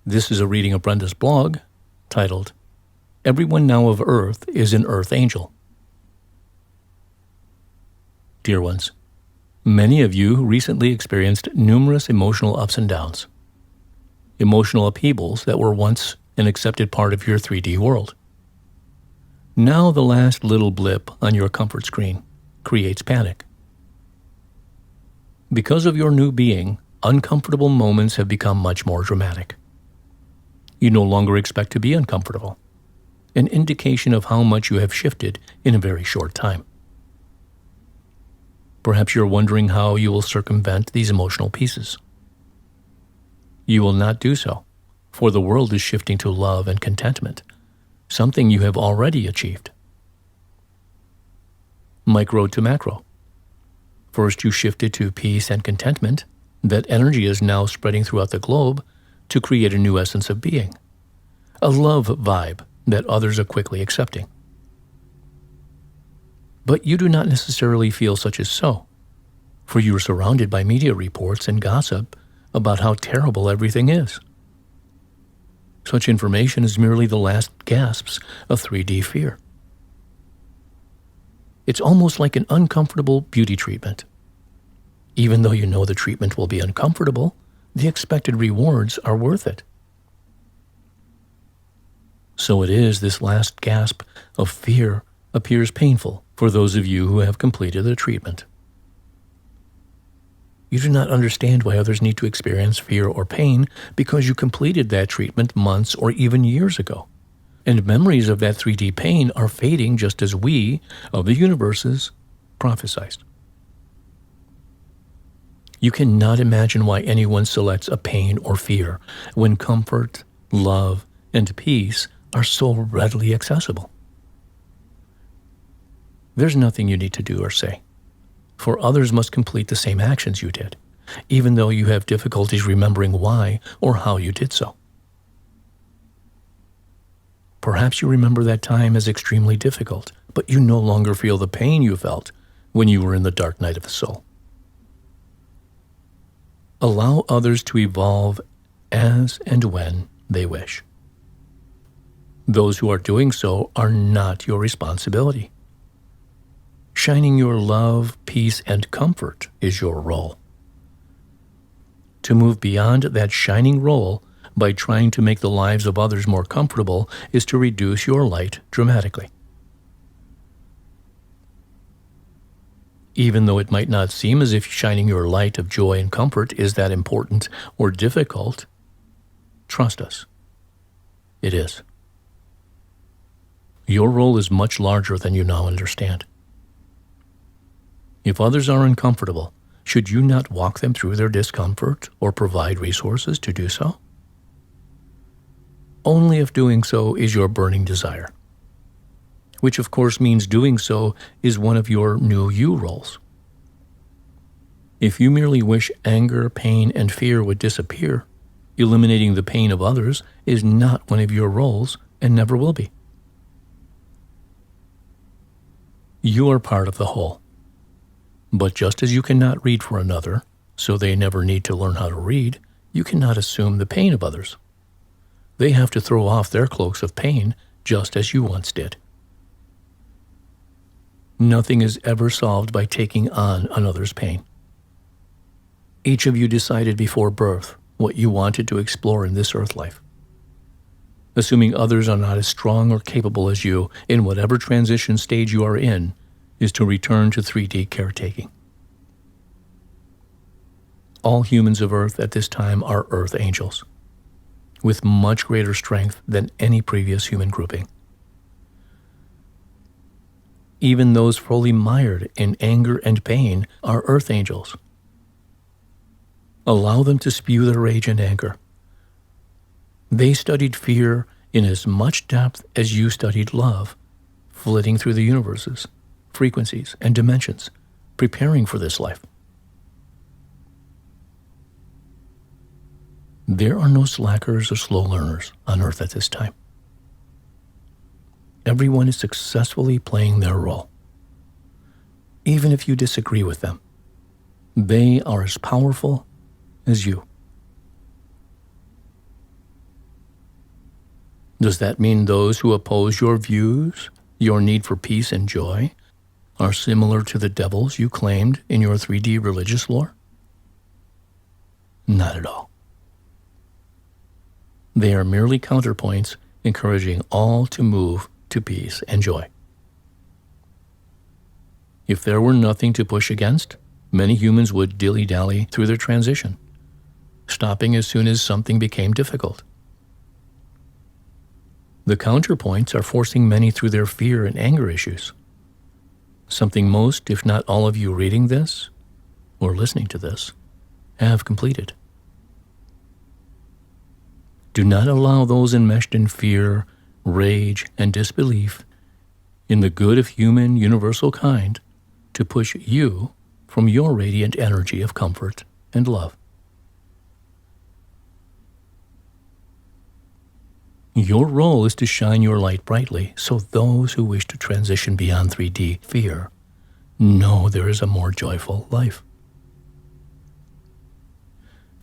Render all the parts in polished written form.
This is a reading of Brendas Blog titled, Everyone Now of Earth is an Earth Angel. Dear ones, many of you recently experienced numerous emotional ups and downs, emotional upheavals that were once an accepted part of your 3D world. Now the last little blip on your comfort screen creates panic. Because of your new being, uncomfortable moments have become much more dramatic. You no longer expect to be uncomfortable, an indication of how much you have shifted in a very short time. Perhaps you're wondering how you will circumvent these emotional pieces. You will not do so, for the world is shifting to love and contentment, something you have already achieved. Micro to macro. First, you shifted to peace and contentment. That energy is now spreading throughout the globe to create a new essence of being, a love vibe that others are quickly accepting. But you do not necessarily feel such is so, for you are surrounded by media reports and gossip about how terrible everything is. Such information is merely the last gasps of 3D fear. It's almost like an uncomfortable beauty treatment. Even though you know the treatment will be uncomfortable, the expected rewards are worth it. So it is this last gasp of fear appears painful for those of you who have completed the treatment. You do not understand why others need to experience fear or pain because you completed that treatment months or even years ago. And memories of that 3D pain are fading just as we, of the universes, prophesized. You cannot imagine why anyone selects a pain or fear when comfort, love, and peace are so readily accessible. There's nothing you need to do or say, for others must complete the same actions you did, even though you have difficulties remembering why or how you did so. Perhaps you remember that time as extremely difficult, but you no longer feel the pain you felt when you were in the dark night of the soul. Allow others to evolve as and when they wish. Those who are doing so are not your responsibility. Shining your love, peace, and comfort is your role. To move beyond that shining role by trying to make the lives of others more comfortable is to reduce your light dramatically. Even though it might not seem as if shining your light of joy and comfort is that important or difficult, trust us, it is. Your role is much larger than you now understand. If others are uncomfortable, should you not walk them through their discomfort or provide resources to do so? Only if doing so is your burning desire, which of course means doing so is one of your new you roles. If you merely wish anger, pain, and fear would disappear, eliminating the pain of others is not one of your roles and never will be. You are part of the whole. But just as you cannot read for another, so they never need to learn how to read, you cannot assume the pain of others. They have to throw off their cloaks of pain just as you once did. Nothing is ever solved by taking on another's pain. Each of you decided before birth what you wanted to explore in this earth life. Assuming others are not as strong or capable as you in whatever transition stage you are in is to return to 3D caretaking. All humans of Earth at this time are Earth Angels, with much greater strength than any previous human grouping. Even those fully mired in anger and pain are Earth Angels. Allow them to spew their rage and anger. They studied fear in as much depth as you studied love, flitting through the universes, frequencies, and dimensions, preparing for this life. There are no slackers or slow learners on Earth at this time. Everyone is successfully playing their role. Even if you disagree with them, they are as powerful as you. Does that mean those who oppose your views, your need for peace and joy, are similar to the devils you claimed in your 3D religious lore? Not at all. They are merely counterpoints encouraging all to move to peace and joy. If there were nothing to push against, many humans would dilly-dally through their transition, stopping as soon as something became difficult. The counterpoints are forcing many through their fear and anger issues, something most, if not all of you reading this or listening to this, have completed. Do not allow those enmeshed in fear, rage, and disbelief in the good of human universal kind to push you from your radiant energy of comfort and love. Your role is to shine your light brightly so those who wish to transition beyond 3D fear know there is a more joyful life.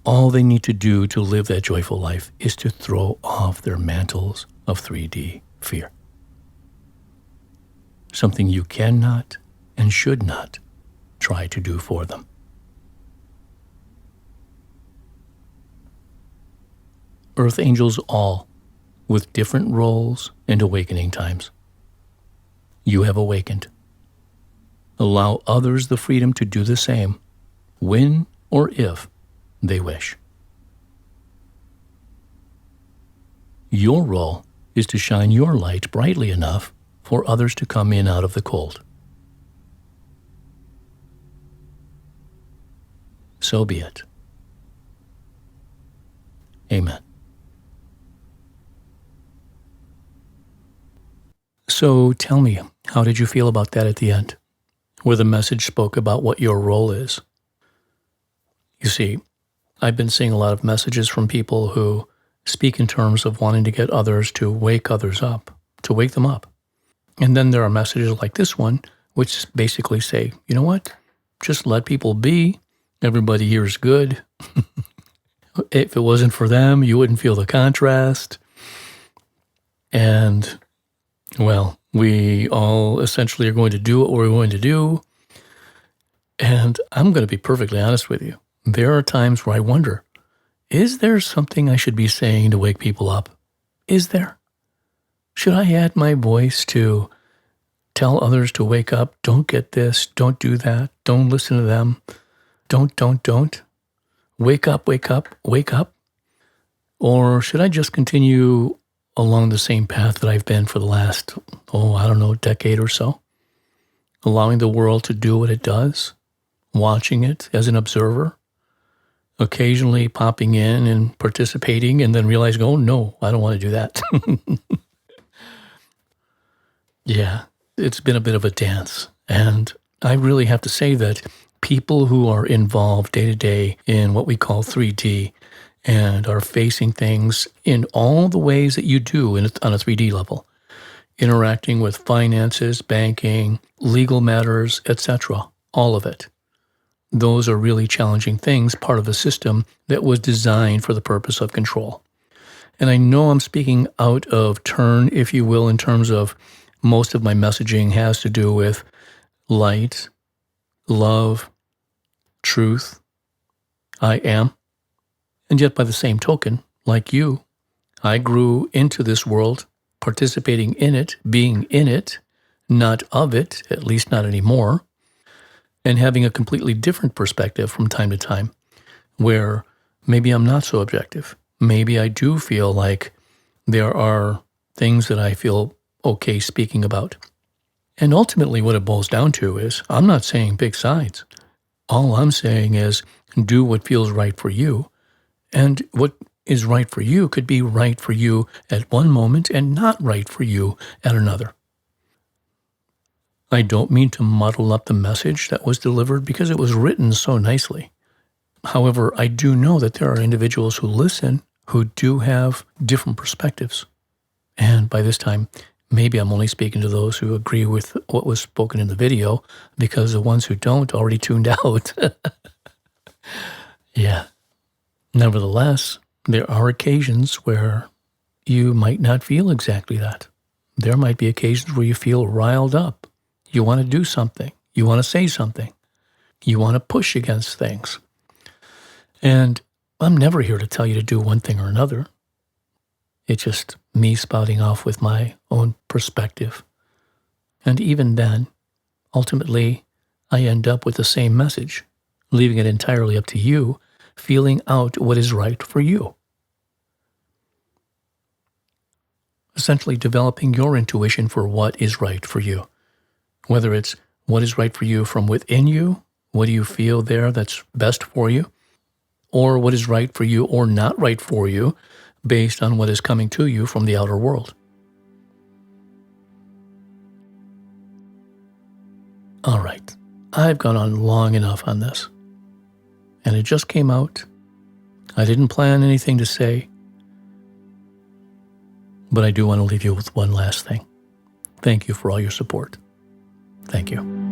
All they need to do to live that joyful life is to throw off their mantles of 3D fear. Something you cannot and should not try to do for them. Earth angels all, with different roles and awakening times. You have awakened. Allow others the freedom to do the same, when or if they wish. Your role is to shine your light brightly enough for others to come in out of the cold. So be it. Amen. So tell me, how did you feel about that at the end, where the message spoke about what your role is? You see, I've been seeing a lot of messages from people who speak in terms of wanting to get others to wake others up, to wake them up. And then there are messages like this one, which basically say, you know what? Just let people be. Everybody here is good. If it wasn't for them, you wouldn't feel the contrast. And, well, we all essentially are going to do what we're going to do. And I'm going to be perfectly honest with you. There are times where I wonder, is there something I should be saying to wake people up? Is there? Should I add my voice to tell others to wake up? Don't get this. Don't do that. Don't listen to them. Don't. Wake up, wake up, wake up. Or should I just continue along the same path that I've been for the last, decade or so? Allowing the world to do what it does, watching it as an observer, occasionally popping in and participating, and then realizing, oh no, I don't want to do that. Yeah, it's been a bit of a dance. And I really have to say that people who are involved day to day in what we call 3D and are facing things in all the ways that you do on a 3D level, interacting with finances, banking, legal matters, etc., all of it. Those are really challenging things, part of a system that was designed for the purpose of control. And I know I'm speaking out of turn, if you will, in terms of most of my messaging has to do with light, love, truth, I am. And yet by the same token, like you, I grew into this world, participating in it, being in it, not of it, at least not anymore, and having a completely different perspective from time to time, where maybe I'm not so objective. Maybe I do feel like there are things that I feel okay speaking about. And ultimately what it boils down to is, I'm not saying pick sides. All I'm saying is do what feels right for you. And what is right for you could be right for you at one moment and not right for you at another. I don't mean to muddle up the message that was delivered because it was written so nicely. However, I do know that there are individuals who listen who do have different perspectives. And by this time, maybe I'm only speaking to those who agree with what was spoken in the video, because the ones who don't already tuned out. Yeah. Nevertheless, there are occasions where you might not feel exactly that. There might be occasions where you feel riled up. You want to do something. You want to say something. You want to push against things. And I'm never here to tell you to do one thing or another. It's just me spouting off with my own perspective. And even then, ultimately, I end up with the same message, leaving it entirely up to you, feeling out what is right for you. Essentially developing your intuition for what is right for you. Whether it's what is right for you from within you, what do you feel there that's best for you, or what is right for you or not right for you based on what is coming to you from the outer world. All right, I've gone on long enough on this, and it just came out. I didn't plan anything to say, but I do want to leave you with one last thing. Thank you for all your support. Thank you.